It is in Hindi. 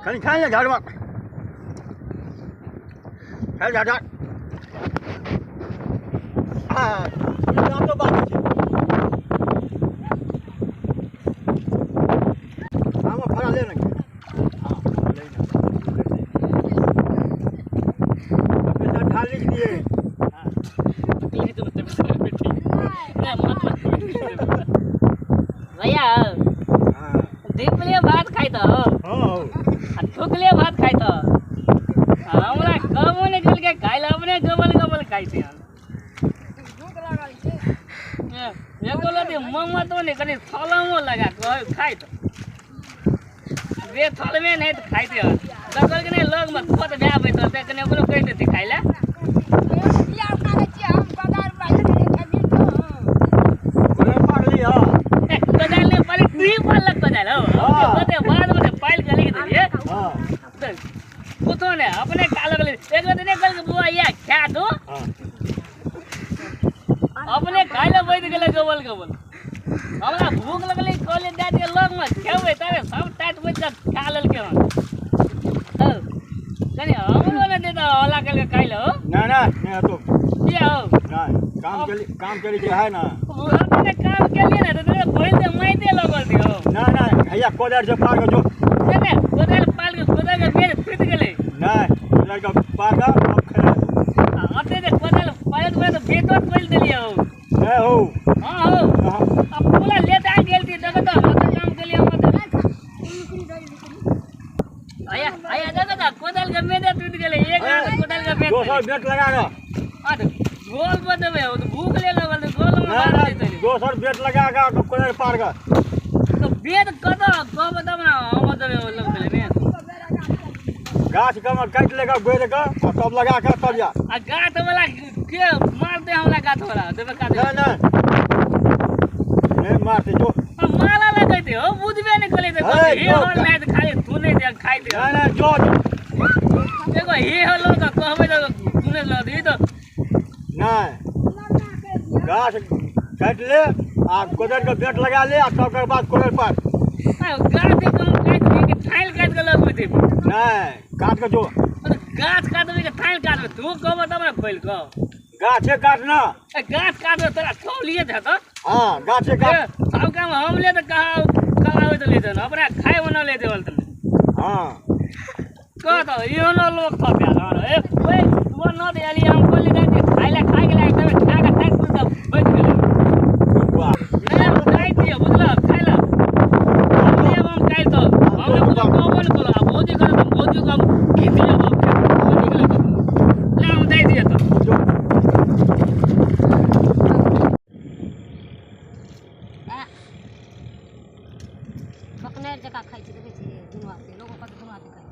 खाली खाने झाडमा खाली झाड हाँ तो बात है हम फरा ले लेंगे हाँ लेना पैसा ढाल लिख दिए भैया दीपले भात खाई तो ठुकले भात खाई तो हमरा कबो निकल के खाई ला अपने गबल गबल खाई थे ये बोला दी मम्मा तो नहीं कनी थलमो लगा खाई तो वे थल में नहीं तो खाई थे दगल के नहीं लोग मत फट जाबे तो ते कने ओकरो कह देती खाई ला या खाए छी हम बाजार में खाबी तो बोले पार लिया बजाल ने पहले ट्रिप वाला बजाल हो बते बाद में पाइल के लेके दे हां कुतो ने अपने काल गले एक दिन कल के बुआ या खा दो अपने खाइले बैठ गेले गबल गबल हमरा भूख लगले कॉलेज जाते लोग में खेवे तारे सब टाइट बैठ के खा लेल के कनी हमरो ने देता हला के खाइले हो ना ना नहीं तो ये हो ना काम के लिए है ना अपने काम के लिए ना तो कोई से माइते लगल दियो ना ना भैया कोदर से पार जो ने कोदर पाल के कोदर के बेर फिट गेले ना कोदर का पार का अब खड़ा आते दे कोदर पायल में तो बेटो खोल देलिए हो है हो हां हो अब पूरा लेता गेल थी देखो तो मतलब काम के लिए मत आया आया देखो तो कोदर के बेर टूट गेले एक हाथ कोदर के बेर 200 बेट लगा रहा हां तो गोल बदबे हो तो भूख ले लगल तो गोल में मार देते 200 बेट लगागा तो कोदर पार का तो बेद कतो को बता ना हम दबे लग गेले ने गाछ का काट लेगा गोरे का और तब लगा कर तब जा आ गाठ वाला के मार दे हमरा गाठ वाला देबे का ना ना नहीं मारते जो माला लगाते हो बुझबे नहीं कले तो ये हो नहीं तो खाली तू नहीं दे खाई दे ना ना जो देखो ये हो लोग कहबे तो तूने ला दी तो नहीं गाछ काट ले आ कोदर का बेट लगा ले और तब के बाद कोदर पार गाठ कम काट दे के थाइल काट के लगबे दे नहीं काट के जो गाछ काट दे के थाइल काट दे तू कहबे तब ना खोल को गाछे काटना गाछ काट दे तोरा खौलिए दे तो हां गाछे काट सब काम हम ले तो कहा हो तो ले दे अपना खाए बना ले दे बोलते हां कह तो यो न लोग था प्यार ए ओए तू न दे आली हम खोल दे खाइला खाइ गेला तब खा के टाइट कर दे बैठ गेले वाह नहीं खाइ दियो बुझला खाइला अपने हम खाइ तो हम तो कोबन कोला भोजी कर तो भोजी का खेती है ले हम दे दिए तो पकनेर जका खाइ छी देखे छी दुनू हाथे लोगो का दुनू हाथे